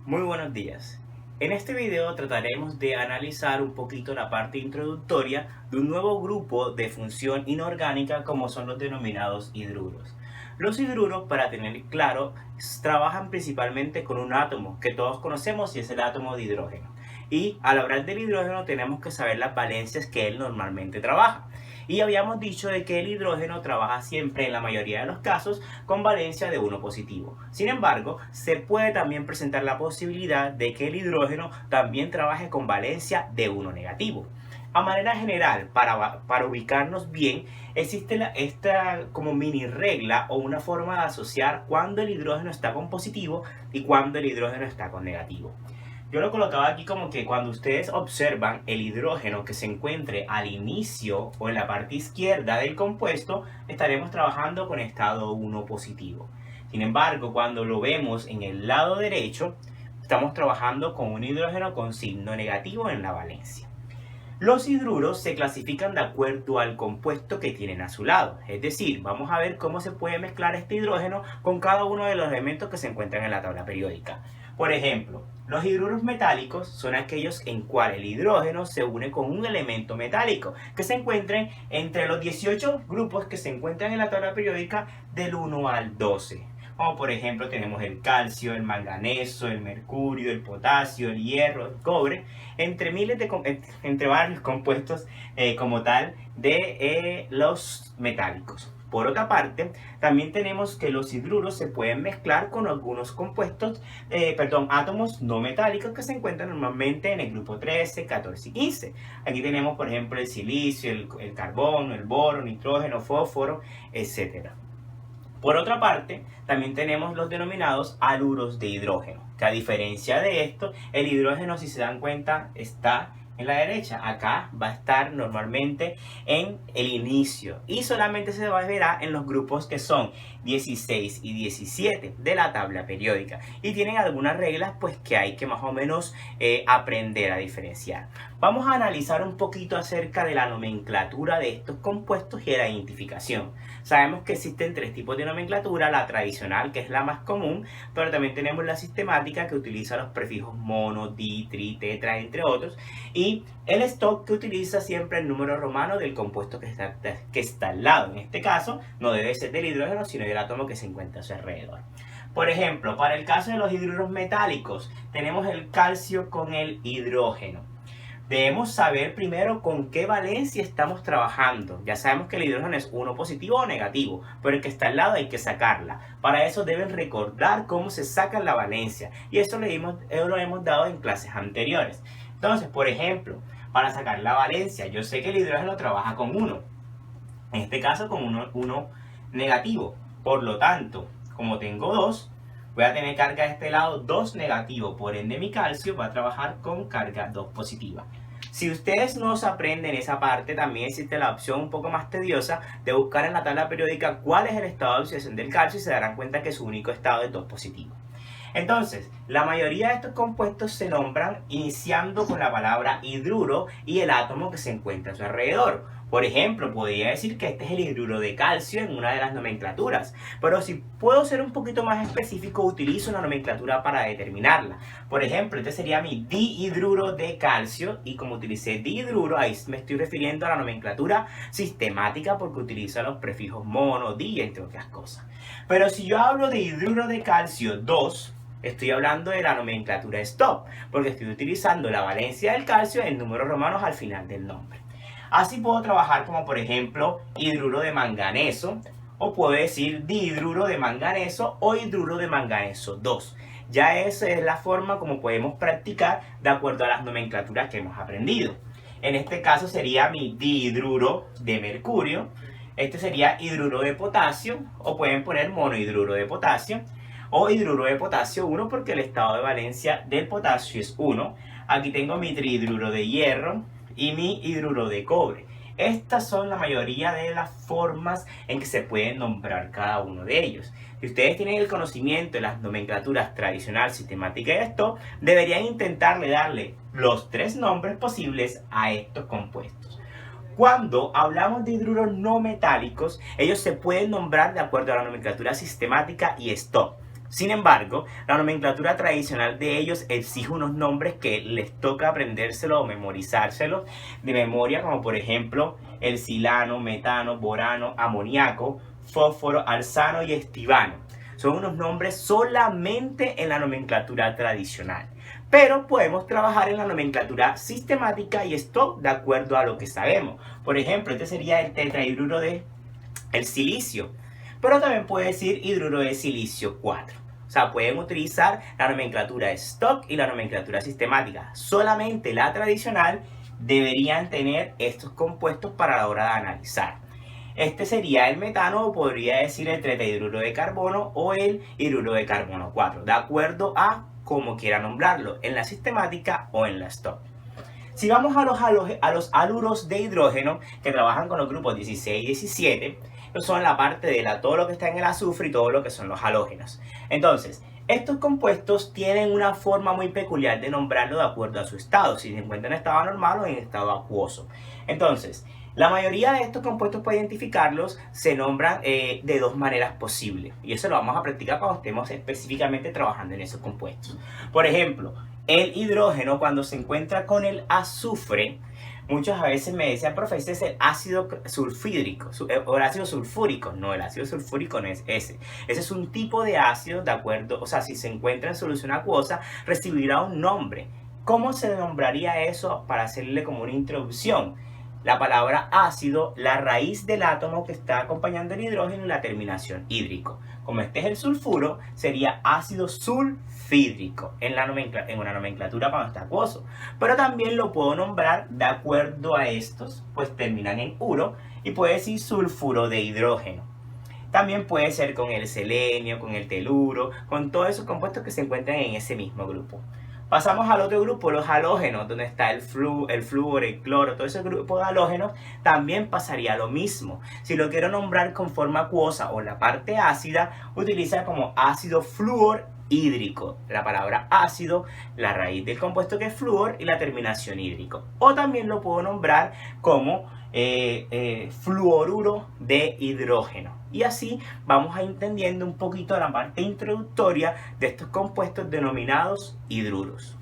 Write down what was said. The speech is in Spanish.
Muy buenos días. En este video trataremos de analizar un poquito la parte introductoria de un nuevo grupo de función inorgánica como son los denominados hidruros. Los hidruros, para tener claro, trabajan principalmente con un átomo que todos conocemos y es el átomo de hidrógeno. Y al hablar del hidrógeno tenemos que saber las valencias que él normalmente trabaja. Y habíamos dicho de que el hidrógeno trabaja siempre, en la mayoría de los casos, con valencia de 1 positivo. Sin embargo, se puede también presentar la posibilidad de que el hidrógeno también trabaje con valencia de 1 negativo. A manera general, para ubicarnos bien, existe esta como mini regla o una forma de asociar cuando el hidrógeno está con positivo y cuando el hidrógeno está con negativo. Yo lo colocaba aquí como que cuando ustedes observan el hidrógeno que se encuentre al inicio o en la parte izquierda del compuesto, estaremos trabajando con estado 1 positivo. Sin embargo, cuando lo vemos en el lado derecho, estamos trabajando con un hidrógeno con signo negativo en la valencia. Los hidruros se clasifican de acuerdo al compuesto que tienen a su lado. Es decir, vamos a ver cómo se puede mezclar este hidrógeno con cada uno de los elementos que se encuentran en la tabla periódica. Por ejemplo, los hidruros metálicos son aquellos en cuales el hidrógeno se une con un elemento metálico que se encuentren entre los 18 grupos que se encuentran en la tabla periódica del 1 al 12. Como por ejemplo tenemos el calcio, el manganeso, el mercurio, el potasio, el hierro, el cobre, entre varios compuestos como tal de los metálicos. Por otra parte, también tenemos que los hidruros se pueden mezclar con algunos átomos no metálicos que se encuentran normalmente en el grupo 13, 14 y 15. Aquí tenemos, por ejemplo, el silicio, el carbono, el boro, nitrógeno, fósforo, etcétera. Por otra parte, también tenemos los denominados haluros de hidrógeno, que a diferencia de esto, el hidrógeno, si se dan cuenta, está en la derecha. Acá va a estar normalmente en el inicio y solamente se verá en los grupos que son 16 y 17 de la tabla periódica y tienen algunas reglas pues que hay que más o menos aprender a diferenciar. Vamos a analizar un poquito acerca de la nomenclatura de estos compuestos y de la identificación. Sabemos que existen tres tipos de nomenclatura: la tradicional, que es la más común, pero también tenemos la sistemática, que utiliza los prefijos mono, di, tri, tetra, entre otros, y el stock, que utiliza siempre el número romano del compuesto que está al lado. En este caso no debe ser del hidrógeno, sino del átomo que se encuentra a su alrededor. Por ejemplo, para el caso de los hidruros metálicos, tenemos el calcio con el hidrógeno. Debemos saber primero con qué valencia estamos trabajando. Ya sabemos que el hidrógeno es 1 positivo o negativo, pero el que está al lado hay que sacarla. Para eso deben recordar cómo se saca la valencia, y eso lo hemos dado en clases anteriores. Entonces, por ejemplo, para sacar la valencia, yo sé que el hidrógeno trabaja con 1, en este caso con 1 negativo. Por lo tanto, como tengo 2, voy a tener carga de este lado 2 negativo, por ende mi calcio va a trabajar con carga 2 positiva. Si ustedes no se aprenden esa parte, también existe la opción un poco más tediosa de buscar en la tabla periódica cuál es el estado de oxidación del calcio y se darán cuenta que su único estado es 2 positivo. Entonces, la mayoría de estos compuestos se nombran iniciando con la palabra hidruro y el átomo que se encuentra a su alrededor. Por ejemplo, podría decir que este es el hidruro de calcio en una de las nomenclaturas, pero si puedo ser un poquito más específico, utilizo una nomenclatura para determinarla. Por ejemplo, este sería mi dihidruro de calcio, y como utilicé dihidruro, ahí me estoy refiriendo a la nomenclatura sistemática porque utiliza los prefijos mono, di, entre otras cosas. Pero si yo hablo de hidruro de calcio 2, estoy hablando de la nomenclatura stop, porque estoy utilizando la valencia del calcio en números romanos al final del nombre. Así puedo trabajar como por ejemplo hidruro de manganeso, o puedo decir dihidruro de manganeso o hidruro de manganeso 2. Ya esa es la forma como podemos practicar de acuerdo a las nomenclaturas que hemos aprendido. En este caso sería mi dihidruro de mercurio, este sería hidruro de potasio, o pueden poner monohidruro de potasio, o hidruro de potasio 1 porque el estado de valencia del potasio es 1. Aquí tengo mi trihidruro de hierro y mi hidruro de cobre. Estas son la mayoría de las formas en que se pueden nombrar cada uno de ellos. Si ustedes tienen el conocimiento de las nomenclaturas tradicional, sistemática y stop, deberían intentarle darle los 3 nombres posibles a estos compuestos. Cuando hablamos de hidruros no metálicos, ellos se pueden nombrar de acuerdo a la nomenclatura sistemática y stop. Sin embargo, la nomenclatura tradicional de ellos exige unos nombres que les toca aprendérselo o memorizárselo de memoria, como por ejemplo el silano, metano, borano, amoníaco, fósforo, alzano y estivano. Son unos nombres solamente en la nomenclatura tradicional. Pero podemos trabajar en la nomenclatura sistemática y stock de acuerdo a lo que sabemos. Por ejemplo, este sería el tetrahidruro de el silicio. Pero también puede decir hidruro de silicio 4. O sea, pueden utilizar la nomenclatura stock y la nomenclatura sistemática. Solamente la tradicional deberían tener estos compuestos para la hora de analizar. Este sería el metano, o podría decir el tetrahidruro de carbono o el hidruro de carbono 4, de acuerdo a cómo quiera nombrarlo, en la sistemática o en la stock. Si vamos a los haluros de hidrógeno, que trabajan con los grupos 16 y 17, son la parte de todo lo que está en el azufre y todo lo que son los halógenos. Entonces, estos compuestos tienen una forma muy peculiar de nombrarlo de acuerdo a su estado, si se encuentra en estado normal o en estado acuoso. Entonces, la mayoría de estos compuestos, para identificarlos, se nombran de dos maneras posibles. Y eso lo vamos a practicar cuando estemos específicamente trabajando en esos compuestos. Por ejemplo, el hidrógeno, cuando se encuentra con el azufre, muchas veces me decían, profe, ese es el ácido sulfídrico o el ácido sulfúrico. No, el ácido sulfúrico no es ese. Ese es un tipo de ácido, de acuerdo, o sea, si se encuentra en solución acuosa, recibirá un nombre. ¿Cómo se nombraría eso para hacerle como una introducción? La palabra ácido, la raíz del átomo que está acompañando el hidrógeno y la terminación hídrico. Como este es el sulfuro, sería ácido sulfídrico en una nomenclatura cuando está acuoso. Pero también lo puedo nombrar de acuerdo a estos, pues terminan en uro, y puede decir sulfuro de hidrógeno. También puede ser con el selenio, con el teluro, con todos esos compuestos que se encuentran en ese mismo grupo. Pasamos al otro grupo, los halógenos, donde está el flúor, el cloro, todo ese grupo de halógenos, también pasaría lo mismo. Si lo quiero nombrar con forma acuosa o la parte ácida, utiliza como ácido flúor hídrico. La palabra ácido, la raíz del compuesto que es flúor y la terminación hídrico. O también lo puedo nombrar como fluoruro de hidrógeno. Y así vamos a entendiendo un poquito la parte introductoria de estos compuestos denominados hidruros.